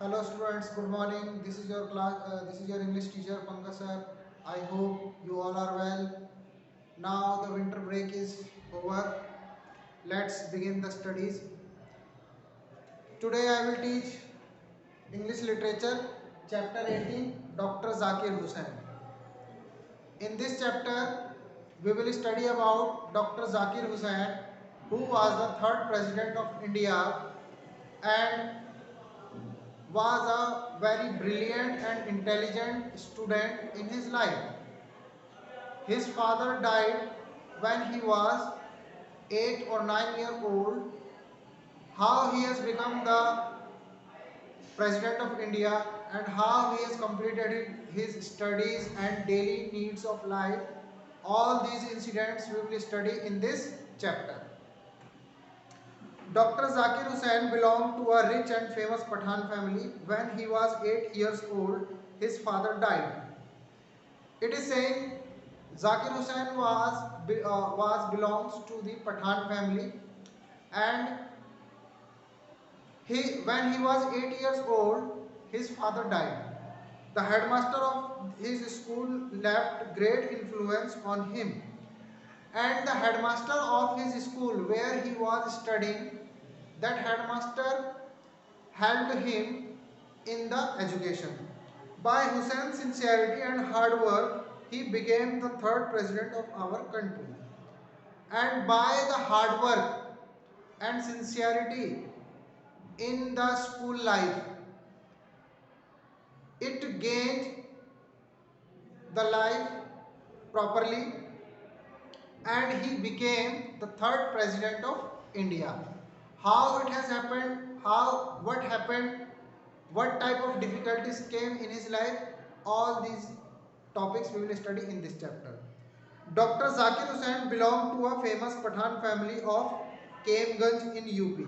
Hello students, good morning. This is your class. This is your English teacher Pankaj sir. I hope you all are well. Now the winter break is over. Let's begin the studies. Today I will teach English literature, chapter 18, Dr. Zakir Hussain. In this chapter, we will study about Dr. Zakir Hussain, who was the third president of India and was a very brilliant and intelligent student in his life. His father died when he was 8 or 9 years old. How he has become the president of India and how he has completed his studies and daily needs of life, all these incidents we will study in this chapter. Dr. Zakir Hussain belonged to a rich and famous Pathan family. When he was 8 years old, his father died. It is saying Zakir Hussain was belongs to the Pathan family, and when he was 8 years old, his father died. The headmaster of his school left great influence on him, and the headmaster of his school where he was studying, that headmaster helped him in the education. By Hussein's sincerity and hard work, he became the third president of our country. And by the hard work and sincerity in the school life, it gained the life properly and he became the third president of India. How it has happened, what happened, what type of difficulties came in his life, all these topics we will study in this chapter. Dr. Zakir Hussain belonged to a famous Pathan family of Kemganj in UP.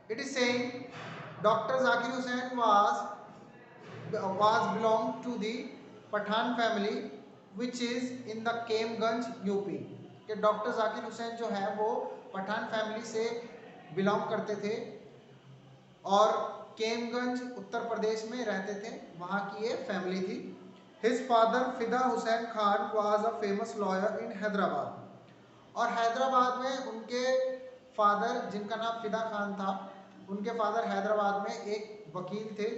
It is saying Dr. Zakir Hussain was belonged to the Pathan family which is in the Kemganj UP. कि doctor Zakir Hussain जो है वो Pathan family से belong करते थे और केमगंज उत्तर प्रदेश में रहते थे, वहाँ की ये फैमिली थी. हिज फादर फिदा Hussain Khan was a famous lawyer in Hyderabad. और हैदराबाद में उनके फादर जिनका नाम फिदा खान था, उनके फादर हैदराबाद में एक वकील थे.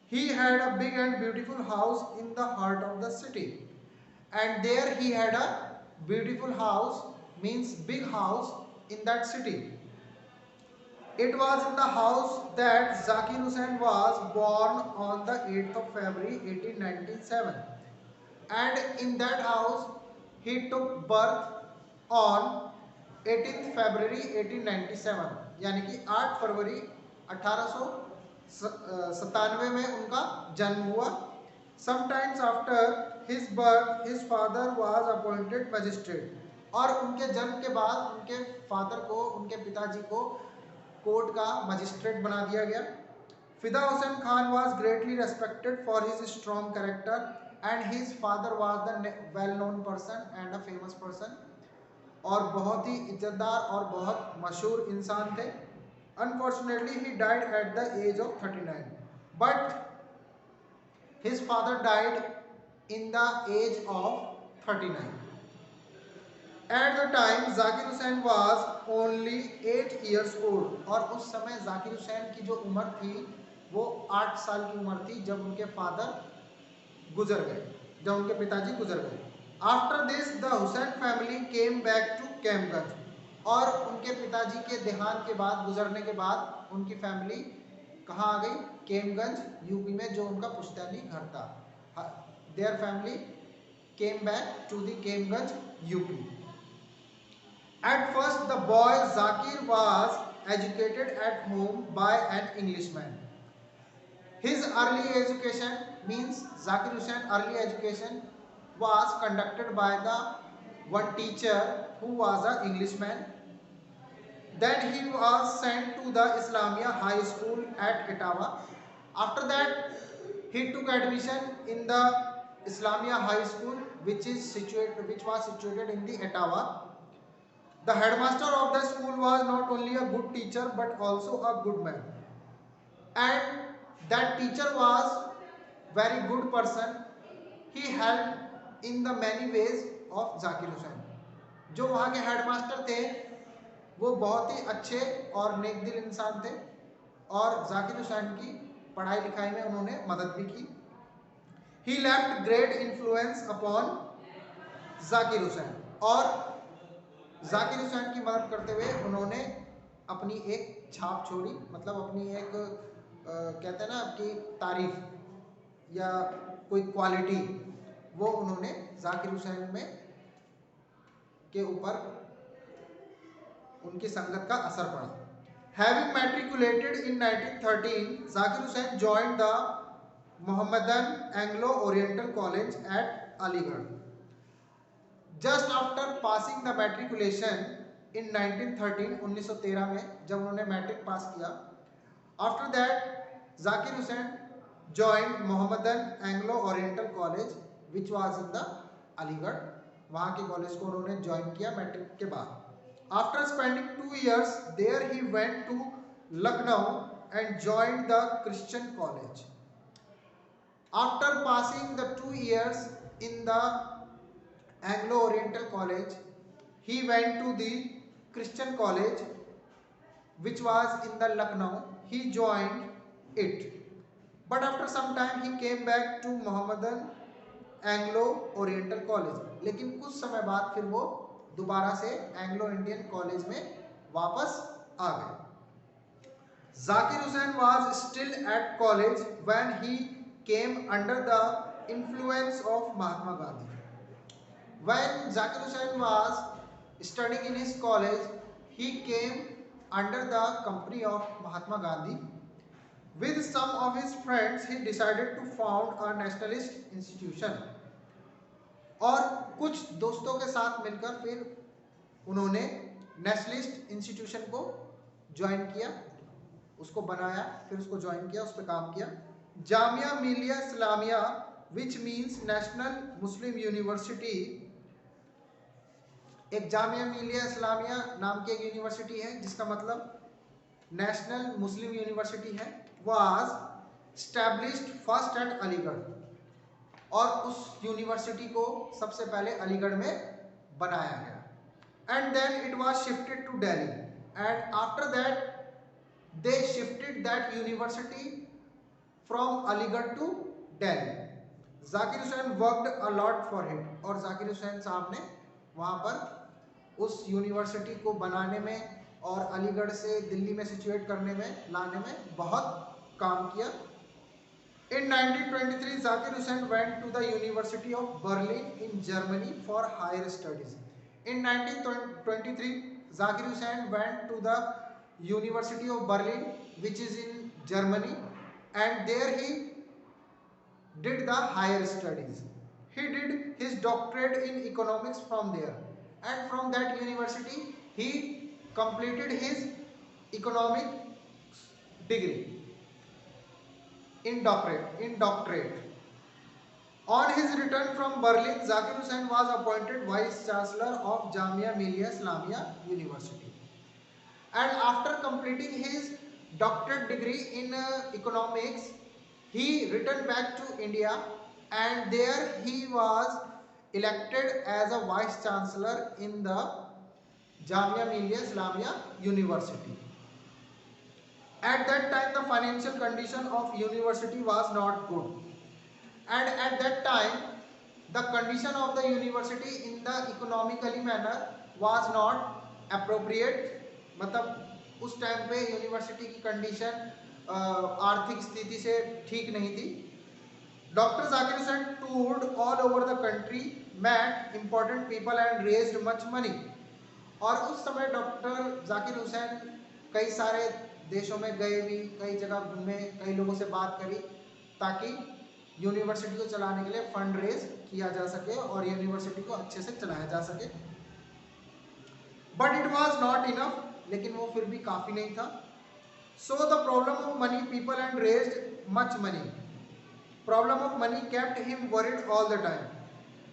He had a big and beautiful house in the heart of the city, and there he had a beautiful house, means big house in that city. It was in the house that Zakir Hussain was born on the 8th of February 1897, and in that house he took birth on 18th February 1897, यानी कि 8 फरवरी 1897 में उनका जन्म हुआ. Sometimes after his birth, his father was appointed magistrate. और उनके जन्म के बाद उनके फादर को, उनके पिताजी को कोर्ट का मजिस्ट्रेट बना दिया गया. फिदा Hussain Khan was greatly respected for his strong character, and his father was the well-known person and a famous person. और बहुत ही इज्जतदार और बहुत मशहूर इंसान थे. Unfortunately, he died at the age of 39. But his father died in the age of 39. At the time, Zakir Hussain was only 8 years old. और उस समय जाकिर हुसैन की जो उम्र थी वो 8 साल की उम्र थी जब उनके फादर गुजर गए, जब उनके पिताजी गुजर गए. After this, the Hussain family came back to Kemganj. और उनके पिताजी के देहांत के बाद, गुजरने के बाद उनकी फैमिली कहाँ आ गई? केमगंज यूपी में, जो उनका पुश्तैनी घर था. Their family came back to the Kemganj UP. At first, the boy Zakir was educated at home by an Englishman. His early education, means Zakir Hussain early education, was conducted by the one teacher who was an Englishman. Then he was sent to the Islamia High School at Etawah. After that, he took admission in the Islamia High School, which was situated in the Etawah. The headmaster of the school was not only a good teacher but also a good man. And That teacher was very good person. He helped in the many ways of Zakir Hussain. जो वहाँ के headmaster थे वो बहुत ही अच्छे और नेक दिल इंसान थे और जाकिर हुसैन की पढ़ाई लिखाई में उन्होंने मदद भी की. He left great influence upon Zakir Hussain. और जाकिर हुसैन की मदद करते हुए उन्होंने अपनी एक छाप छोड़ी, मतलब अपनी एक कहते हैं ना कि तारीफ या कोई क्वालिटी, वो उन्होंने जाकिर हुसैन में के ऊपर उनकी संगत का असर पड़ा. Having matriculated in 1913, Zakir Hussain joined the Mohammedan Anglo-Oriental College at Aligarh. Just after passing the matriculation in 1913, 1913 में जब उन्होंने मैट्रिक पास किया, after that Zakir Hussain joined Mohammedan Anglo-Oriental College which was in the Aligarh. वहाँ के college को उन्होंने join किया matric के बाद. After spending 2 years there, he went to Lucknow and joined the Christian College. After passing the 2 years in the Anglo-Oriental College, he went to the Christian College which was in the Lucknow. He joined it. But after some time he came back to Mohammedan Anglo-Oriental College. लेकिन कुछ समय बाद फिर वो दोबारा से Anglo Indian college में वापस आ गए. Zakir Hussain was still at college when he came under the influence of Mahatma Gandhi. When Zakir Hussain was studying in his college, he came under the company of Mahatma Gandhi. With some of his friends, he decided to found a nationalist institution. और कुछ दोस्तों के साथ मिलकर फिर उन्होंने nationalist institution को join किया, उसको बनाया, फिर उसको ज्वाइन किया, उस पर काम किया. Jamia Millia Islamia which means national Muslim university, एक जामिया मिलिया इस्लामिया नाम की एक यूनिवर्सिटी है जिसका मतलब नेशनल मुस्लिम यूनिवर्सिटी है, was established first at Aligarh. और उस यूनिवर्सिटी को सबसे पहले अलीगढ़ में बनाया गया. And then it was shifted to Delhi and after that they shifted that university from Aligarh to Delhi. Zakir Hussain worked a lot for it. और जाकिर हुसैन साहब ने वहाँ पर उस यूनिवर्सिटी को बनाने में और अलीगढ़ से दिल्ली में सिचुएट करने में, लाने में बहुत काम किया. In 1923, Zakir Hussain went to the University of Berlin in Germany for higher studies. In 1923, Zakir Hussain went to the University of Berlin, which is in Germany, and there he did the higher studies. He did his doctorate in economics from there, and from that university he completed his economics degree. In doctorate. On his return from Berlin, Zakir Hussain was appointed Vice Chancellor of Jamia Millia Islamia University. And after completing his doctorate degree in economics, he returned back to India and there he was elected as a Vice Chancellor in the Jamia Millia Islamia University. At that time, the financial condition of university was not good, and at that time, the condition of the university in the economically manner was not appropriate. मतलब उस time पे university की condition आर्थिक स्थिति से ठीक नहीं थी. Dr. Zakir Hussain toured all over the country, met important people and raised much money. और उस समय डॉक्टर जाकिर हुसैन कई सारे देशों में गए भी, कई जगह घूमे, कई लोगों से बात करी ताकि यूनिवर्सिटी को चलाने के लिए फंड रेज किया जा सके और यूनिवर्सिटी को अच्छे से चलाया जा सके. But it was not enough, लेकिन वो फिर भी काफ़ी नहीं था. So the problem of money people and raised much money. Problem of money kept him worried all the time,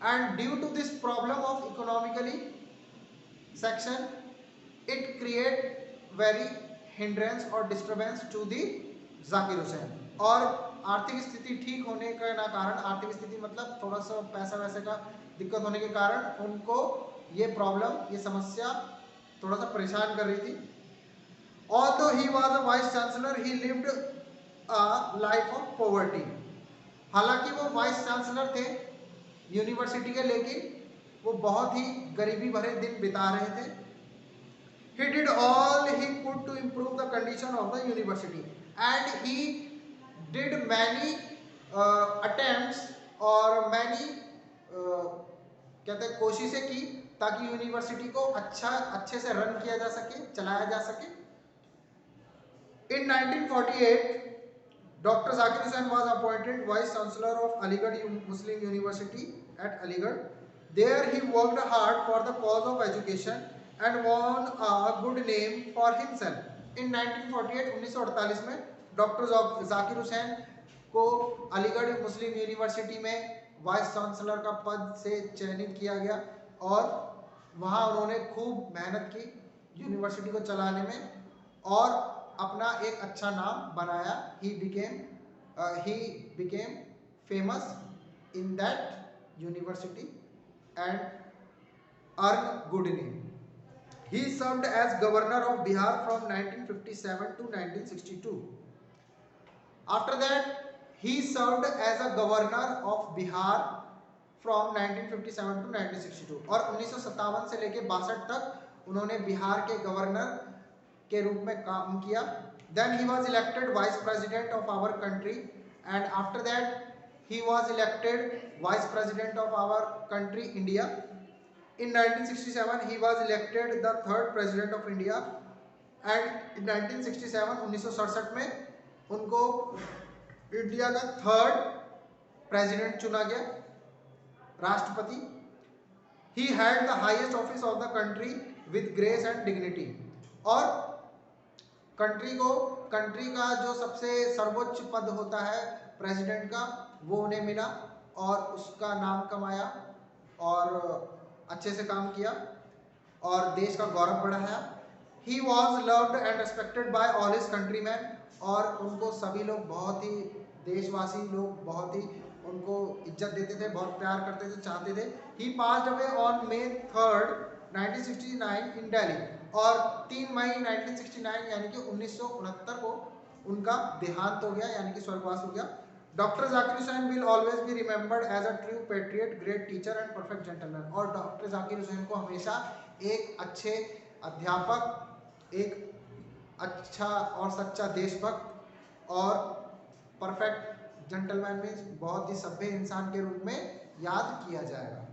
and due to this problem of economically section it create very hindrance or disturbance to the Zakir Hussain. और आर्थिक स्थिति ठीक होने के ना कारण, आर्थिक स्थिति मतलब थोड़ा सा पैसा वैसे का दिक्कत होने के कारण उनको ये प्रॉब्लम, ये समस्या थोड़ा सा परेशान कर रही थी। Although he was a vice chancellor, he lived a life of poverty. हालांकि वो वाइस चांसलर थे यूनिवर्सिटी के, लेकिन वो बहुत ही गरीबी भरे दिन बिता रहे थे। He did all he could to improve the condition of the university and he did many attempts और many कहते हैं कोशिशें की ताकि यूनिवर्सिटी को अच्छे से रन किया जा सके, चलाया जा सके। In 1948, Dr. Zakir Hussain was appointed Vice Chancellor of Aligarh Muslim University at Aligarh. There he worked hard for the cause of education and won a good name for himself. In 1948, 1948 में doctor Zakir Hussain को अलीगढ़ मुस्लिम university में vice chancellor का पद से चयनित किया गया और वहाँ उन्होंने खूब मेहनत की यूनिवर्सिटी को चलाने में और अपना एक अच्छा नाम बनाया। he became famous in that university and earned good name. He served as governor of Bihar from 1957 to 1962. After that he served as a governor of Bihar from 1957 to 1962 और 1957 से लेके 62 तक उन्होंने बिहार के गवर्नर के रूप में काम किया। Then he was elected vice president of our country and after that he was elected vice president of our country India. In 1967 he was elected the third president of India and in 1967 1967 में उनको India का third president चुना गया, राष्ट्रपति। He held the highest office of the country with grace and dignity. और country का जो सबसे सर्वोच्च पद होता है प्रेसिडेंट का, वो उन्हें मिला और उसका नाम कमाया और अच्छे से काम किया और देश का गौरव बढ़ाया। He was loved and respected by all his countrymen और उनको सभी लोग बहुत ही, देशवासी लोग बहुत ही उनको इज्जत देते थे, बहुत प्यार करते थे, चाहते थे। He passed away on May 3rd, 1969 in Delhi और 3 मई 1969 यानी कि 1969 को उनका देहांत हो गया, यानी कि स्वर्गवास हो गया। Doctor Zakir Hussain will always be remembered as a true patriot, great teacher and perfect gentleman. और डॉक्टर जाकिर हुसैन को हमेशा एक अच्छे अध्यापक, एक अच्छा और सच्चा देशभक्त और परफेक्ट जेंटलमैन में बहुत ही सभ्य इंसान के रूप में याद किया जाएगा।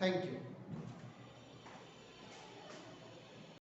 Thank you.